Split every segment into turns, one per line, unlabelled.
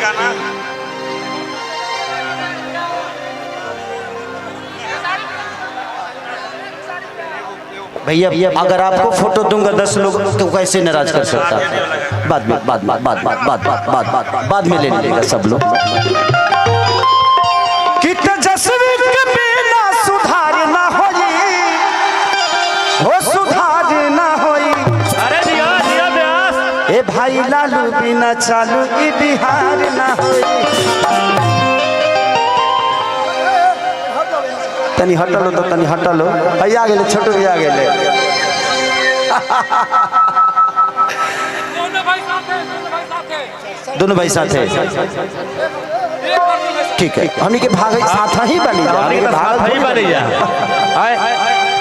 गाना।
भैया अगर आपको फोटो दूंगा 10 लोग तो कैसे नाराज कर सकता? बाद में ले लेगा सब लोग। कि तेजस्वी के बिना सुधार ना होई, हो सुधार ना होई।
अरे दिया दिया व्यास
ए भाई लालू बिना चालू ई बिहार ना होई। तनी हटलो तो तनी हटलो। भैया आ गेले, छोटू भैया आ गेले। दोनों भाई साथ है। ठीक है, हमनी के भाग साथ ही बनी जा, हमनी के भाग
ही बनी जा।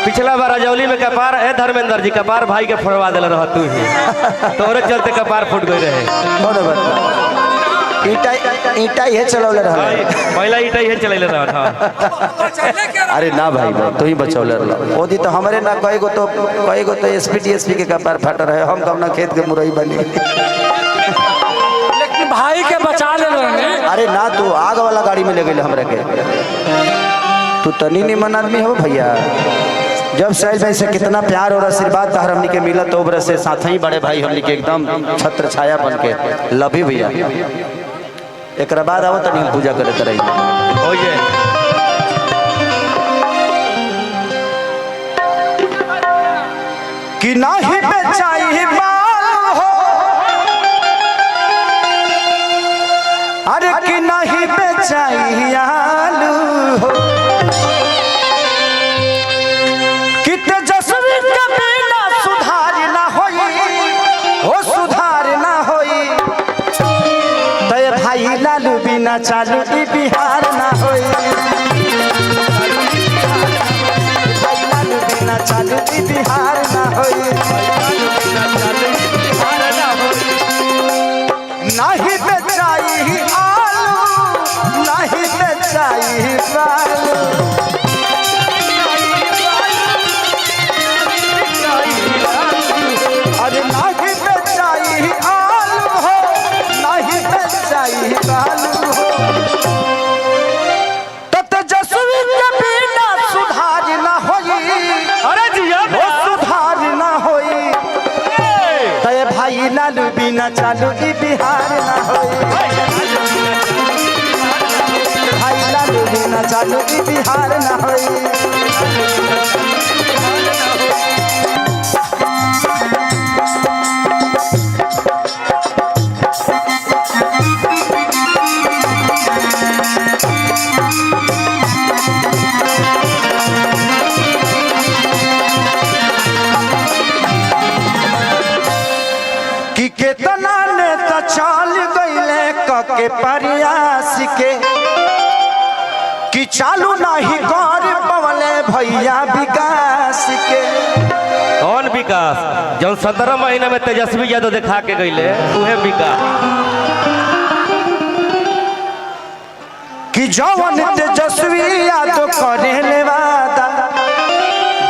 पिछला बार रजौली में कपार है धर्मेंद्र जी, कपार भाई के फोड़वा दिल रहा तू ही, तोरे चलते कपार फूट गए रहे।
ईटा ही चलौले रहा,
पहला ईटा ही चलैले रहा।
अरे ना भाई तू ही बचौले रहा। ओदी तो हमारे ना कई गो तो एसपी डीएसपी के कपार फट रहे। हम कब ना खेत के मुरई बनी।
लेकिन भाई के बचा ले रहे।
अरे ना तू आग वाला गाड़ी में ले गए हमरा के। तू तनी निमन आदमी हो भैया। जब साहिल भाई से कितना प्यार और आशीर्वाद तार हमनी के मिला तो बरस से साथ ही बड़े भाई हमनी के एकदम छत्र छाया बन के लभी भैया। एक बाद आओ तनी पूजा करे तरह कि नाही बेचाई बाल हो, अरे कि नहीं बेचाई आलू हो। कि तेजस्वी के बिना सुधार ना होई, हो सुधार ना होई। तय भाई लालू बिना चालू ई बिहार ना होई। भाई लालू बिना चालू ई बिहार ना होई। नहीं बेचाई आलू, नहीं बेचाई बालू। अरे नहीं बेचाई आलू हो, नहीं बेचाई बालू हो। तो तेजस्वी के बिना सुधार ना होई।
अरे जिया
हो सुधार ना होई। तय भाई लालू बिना चालू ई बिहार ना होई। भाई लालू बिना चालू ई बिहार ना होई। कि केतना नेता चल गईले कके प्रयास के, कि चालू नहीं कर पवले भैया विकास के।
कौन विकास? जौन 17 महीना में तेजस्वी यादव दिखा के गईले उहे विकास।
कि जौन तेजस्वी यादव करे वादा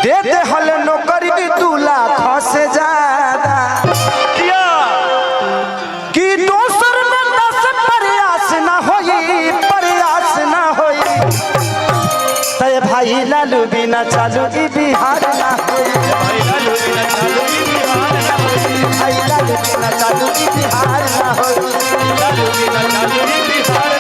दे दे हल नौकरी 2 लाख से ज्यादा। कि दोसर नेता से प्रयास ना होई, प्रयास ना होई। तय भाई लालू बिना चालू ई बिहार ना होई। भाई लालू बिना चालू ई बिहार ना होई। भाई लालू बिना चालू ई बिहार ना होई। लालू बिना चालू ई बिहार।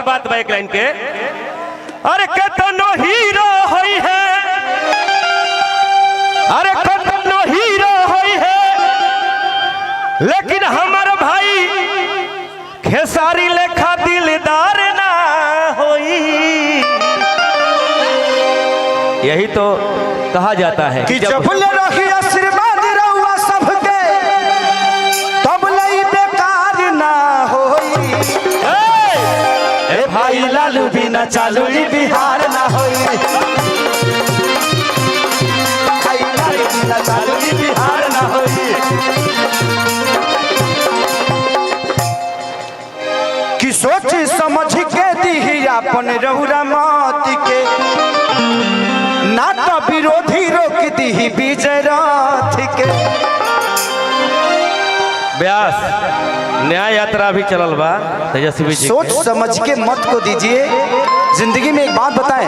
हमार बात बा एक लाइन के। अरे कतनो हीरो होई है, अरे कतनो हीरो होई है, लेकिन हमार भाई खेसारी लेखा दिलदार ना होई। यही तो कहा जाता है
कि जब ले रही आशीर्वाद रहुआ सबके तब लई बेकार ना होई। ए भाई लालू बिना चालू ई बिहार ना होई। भाई लालू बिना चालू ई बिहार ना होई। कि सोच समझ के दी अपन रहुरा मत के, ना तो विरोधी रोक दी विजय रथ के।
व्यास न्याय यात्रा भी चलल बा तेजस्वी जी।
सोच समझ के मत को दीजिए। जिंदगी में एक बात बताएं,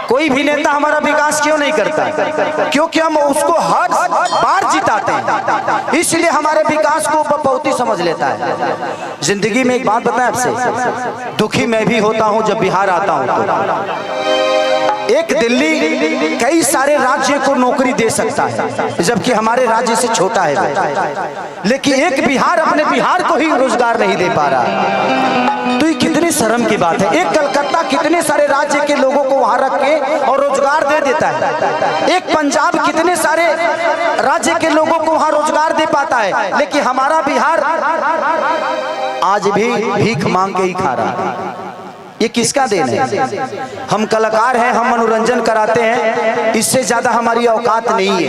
कोई भी नेता हमारा विकास क्यों नहीं करता? क्योंकि हम उसको हर बार जिताते हैं, इसलिए हमारे विकास को बपौती समझ लेता है। जिंदगी में एक बात बताएं आपसे, दुखी मैं भी होता हूं जब बिहार आता हूं तो। एक दिल्ली कई सारे राज्य को नौकरी दे सकता है, जबकि हमारे राज्य से छोटा है, लेकिन एक बिहार अपने बिहार को ही रोजगार नहीं दे पा रहा। तो ये कितनी शर्म की बात है। एक कलकत्ता कितने सारे राज्य के लोगों को वहां रख के और रोजगार दे देता है। एक पंजाब कितने सारे राज्य के लोगों को वहां रोजगार दे पाता है, लेकिन हमारा बिहार आज भी भीख मांग के ही खा रहा है। ये किसका देन है? हम कलाकार हैं, हम मनोरंजन कराते हैं, इससे ज्यादा हमारी औकात नहीं है।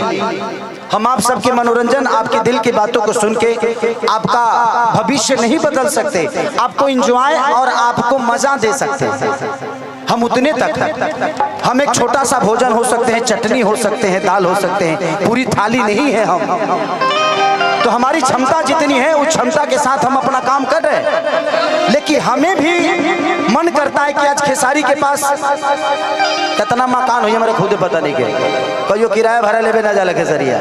हम आप सबके मनोरंजन, आपके दिल की बातों को सुन के आपका भविष्य नहीं बदल सकते, आपको एंजॉय और आपको मजा दे सकते हैं। हम उतने तक हैं। हम एक छोटा सा भोजन हो सकते हैं, चटनी हो सकते हैं, दाल हो सकते हैं, पूरी थाली नहीं है हम। तो हमारी क्षमता जितनी है उस क्षमता के साथ हम अपना काम कर रहे हैं। लेकिन हमें भी मन करता है कि आज खेसारी के पास कितना मकान हो, हमारे खुद पता नहीं के कहियो किराया भाड़ा लेवे ना जाला खेसरिया,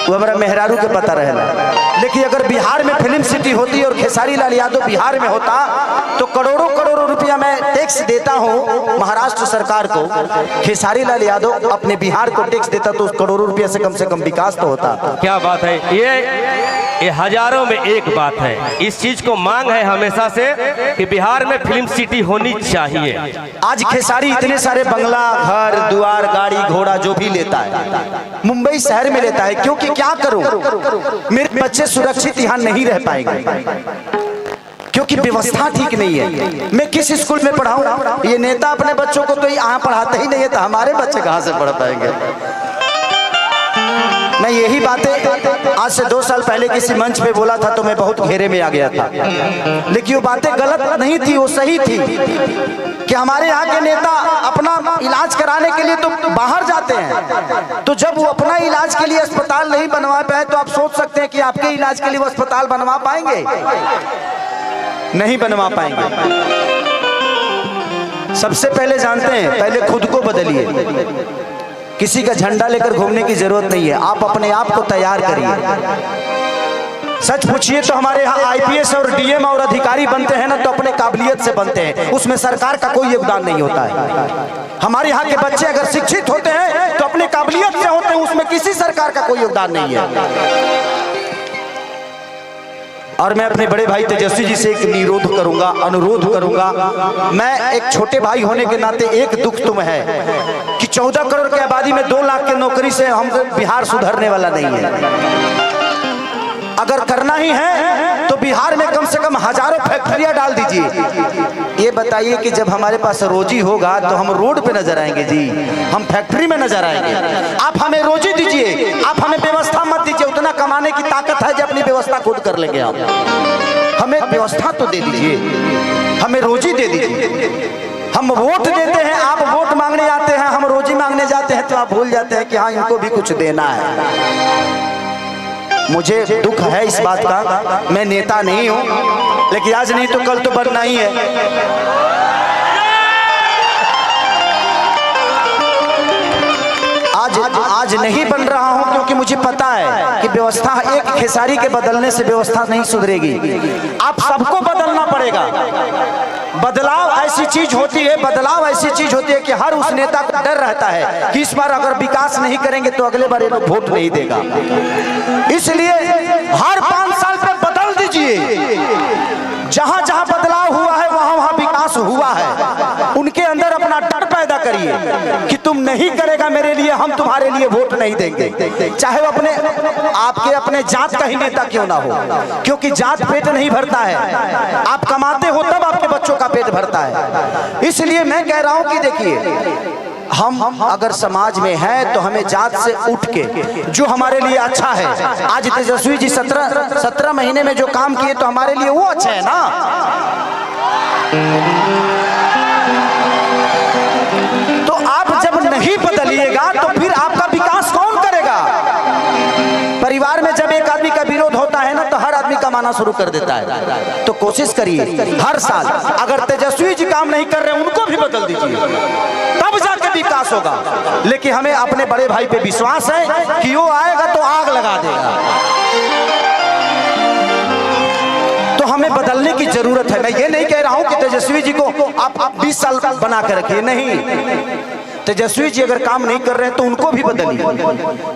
वो हमारा मेहरारू के पता रहेला। लेकिन अगर बिहार में फिल्म सिटी होती और खेसारी लाल यादव बिहार में होता तो करोड़ों करोड़ों रुपया मैं टैक्स देता हूँ महाराष्ट्र सरकार को, खेसारी लाल यादव अपने बिहार को टैक्स देता तो करोड़ों रुपया से कम विकास तो होता।
क्या बात है, ये हजारों में एक बात है। इस चीज को मांग है हमेशा से कि बिहार में फिल्म सिटी होनी चाहिए।
आज खेसारी इतने सारे बंगला, घर द्वार, गाड़ी घोड़ा जो भी लेता है मुंबई शहर में लेता है, क्योंकि क्या करूं, मेरे बच्चे सुरक्षित यहाँ नहीं रह पाएंगे क्योंकि व्यवस्था ठीक नहीं है। मैं किस स्कूल में पढ़ाऊं? ये नेता अपने बच्चों को तो यहाँ पढ़ाते ही नहीं है, तो हमारे बच्चे कहाँ से पढ़ पाएंगे? मैं यही बातें आज से 2 साल पहले किसी मंच पे बोला था तो मैं बहुत घेरे में आ गया था, लेकिन वो बातें गलत नहीं थी, वो सही थी कि हमारे यहाँ के नेता अपना इलाज कराने के लिए तो बाहर जाते हैं, तो जब वो अपना इलाज के लिए अस्पताल नहीं बनवा पाए तो आप सोच सकते हैं कि आपके इलाज के लिए वो अस्पताल बनवा पाएंगे? नहीं बनवा पाएंगे। सबसे पहले जानते हैं, पहले खुद को बदलिए। किसी का झंडा लेकर घूमने की जरूरत नहीं है, आप अपने आप को तैयार करिए। सच पूछिए तो हमारे यहाँ आईपीएस और डीएम और अधिकारी बनते हैं ना तो अपने काबिलियत से बनते हैं, उसमें सरकार का कोई योगदान नहीं होता है। हमारे यहाँ के बच्चे अगर शिक्षित होते हैं तो अपने काबिलियत से होते हैं, उसमें किसी सरकार का कोई योगदान नहीं है। और मैं अपने बड़े भाई तेजस्वी जी से एक अनुरोध करूंगा। मैं एक छोटे भाई होने के नाते एक दुख तुम है कि 14 करोड़ की आबादी में 2 लाख की नौकरी से हम बिहार सुधरने वाला नहीं है। अगर करना ही है तो बिहार में कम से कम हजारों फैक्ट्रियां डाल दीजिए। ये बताइए कि जब हमारे पास रोजी होगा तो हम रोड पे नजर आएंगे जी, हम फैक्ट्री में नजर आएंगे। आप हमें रोजी दीजिए, आप हमें व्यवस्था मत दीजिए। उतना कमाने की ताकत है जो अपनी व्यवस्था खुद कर लेंगे आप। हमें व्यवस्था तो दे दीजिए, हमें रोजी दे दीजिए। हम वोट देते हैं, आप वोट मांगने आते हैं, हम रोजी मांगने जाते हैं तो आप भूल जाते हैं कि हाँ इनको भी कुछ देना है। मुझे दुख है इस बात का, मैं नेता नहीं हूं, लेकिन आज नहीं तो कल तो बनना ही है। आज आज नहीं बन रहा हूं क्योंकि मुझे पता है कि व्यवस्था एक खेसारी के बदलने से व्यवस्था नहीं सुधरेगी। आप सबको बदलना पड़ेगा। बदलाव ऐसी चीज होती है, बदलाव ऐसी चीज होती है कि हर उस नेता को डर रहता है कि इस बार अगर विकास नहीं करेंगे तो अगले बार ये लोग वोट नहीं देगा। इसलिए हर 5 साल पे बदल दीजिए। जहां जहां बदलाव हुआ है वहां वहां विकास हुआ है। उनके अंदर अपना डर पैदा करिए कि तुम नहीं करेगा मेरे लिए, हम तुम्हारे लिए वोट नहीं देंगे, चाहे वो अपने जात का ही नेता क्यों ना हो, क्योंकि जात पेट नहीं भरता है। आप कमाते हो तब आपके बच्चों का पेट भरता है। इसलिए मैं कह रहा हूं कि देखिए, हम अगर समाज में हैं तो हमें जात से उठ के जो हमारे लिए अच्छा है, आज तेजस्वी जी 17 महीने में जो काम किए तो हमारे लिए वो अच्छा है ना। तो आप जब नहीं बदलिएगा तो फिर आपका विकास कौन करेगा? परिवार में जब एक आदमी का विरोध होता है ना तो हर आदमी कमाना शुरू कर देता है। तो कोशिश करिए हर साल अगर तेजस्वी जी काम नहीं कर रहे उनको भी बदल दीजिए, तब जाके विकास होगा। लेकिन हमें अपने बड़े भाई पे विश्वास है कि वो आएगा तो आग लगा देगा। तो हमें बदलने की जरूरत है। मैं ये नहीं कह रहा हूं कि तेजस्वी जी को आप 20 साल बना कर रखिए, नहीं। तेजस्वी जी अगर काम नहीं कर रहे हैं तो उनको भी बदलिए,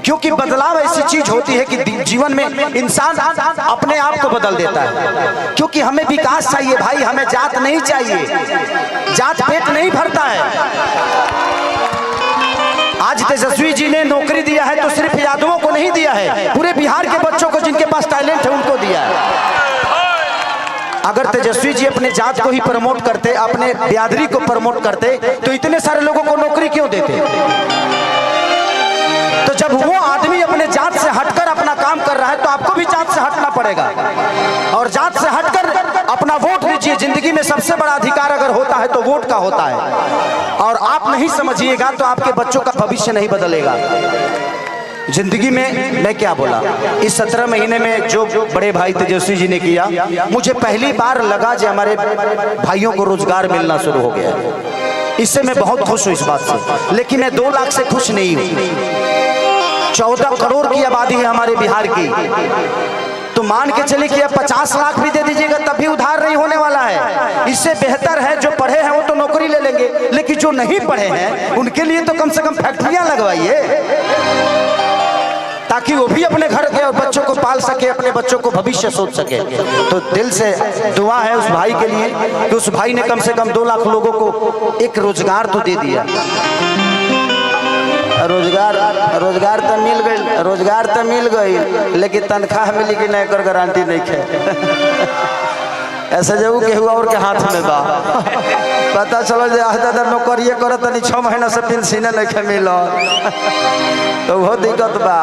क्योंकि बदलाव ऐसी चीज होती है कि जीवन में इंसान अपने आप को बदल देता है। क्योंकि हमें विकास चाहिए भाई, हमें जात नहीं चाहिए। जात पेट नहीं भरता है। आज तेजस्वी जी ने नौकरी दिया है तो सिर्फ यादवों को नहीं दिया है, पूरे बिहार के बच्चों को जिनके पास टैलेंट है उनको दिया है। अगर तेजस्वी जी अपने जात को ही प्रमोट करते, अपने बिरादरी को प्रमोट करते तो इतने सारे लोगों को नौकरी क्यों देते? तो जब वो आदमी अपने जात से हटकर अपना काम कर रहा है तो आपको भी जात से हटना पड़ेगा और जात से हटकर अपना वोट दीजिए। जिंदगी में सबसे बड़ा अधिकार अगर होता है तो वोट का होता है, और आप नहीं समझिएगा तो आपके बच्चों का भविष्य नहीं बदलेगा। जिंदगी में मैं क्या बोला, इस 17 महीने में जो बड़े भाई तेजस्वी जी ने किया, मुझे पहली बार लगा कि हमारे भाइयों को रोजगार मिलना शुरू हो गया है। इससे मैं बहुत खुश हूँ इस बात से। लेकिन मैं 2 लाख से खुश नहीं हूँ। 14 करोड़ की आबादी है हमारे बिहार की, तो मान के चलिए कि अब 50 लाख भी दे दीजिएगा तब भी उधार नहीं होने वाला है। इससे बेहतर है जो पढ़े हैं वो तो नौकरी ले लेंगे, लेकिन जो नहीं पढ़े हैं उनके लिए तो कम से कम फैक्ट्रियां लगवाइए, ताकि वो भी अपने घर के और बच्चों को पाल सके, अपने बच्चों को भविष्य सोच सके। तो दिल से दुआ है उस भाई के लिए कि उस भाई ने कम से कम 2 लाख लोगों को एक रोजगार तो दे दिया। रोजगार तो मिल गई, लेकिन तनख्वाह मिली कि नहीं कर गारंटी नहीं है। ऐसे जब के हुआ और के हाथ में बा पता चलो जे दादा नौकरिए करत नहीं 6 महीना से पेंशन नहीं मिल तो बहुत दिक्कत बा।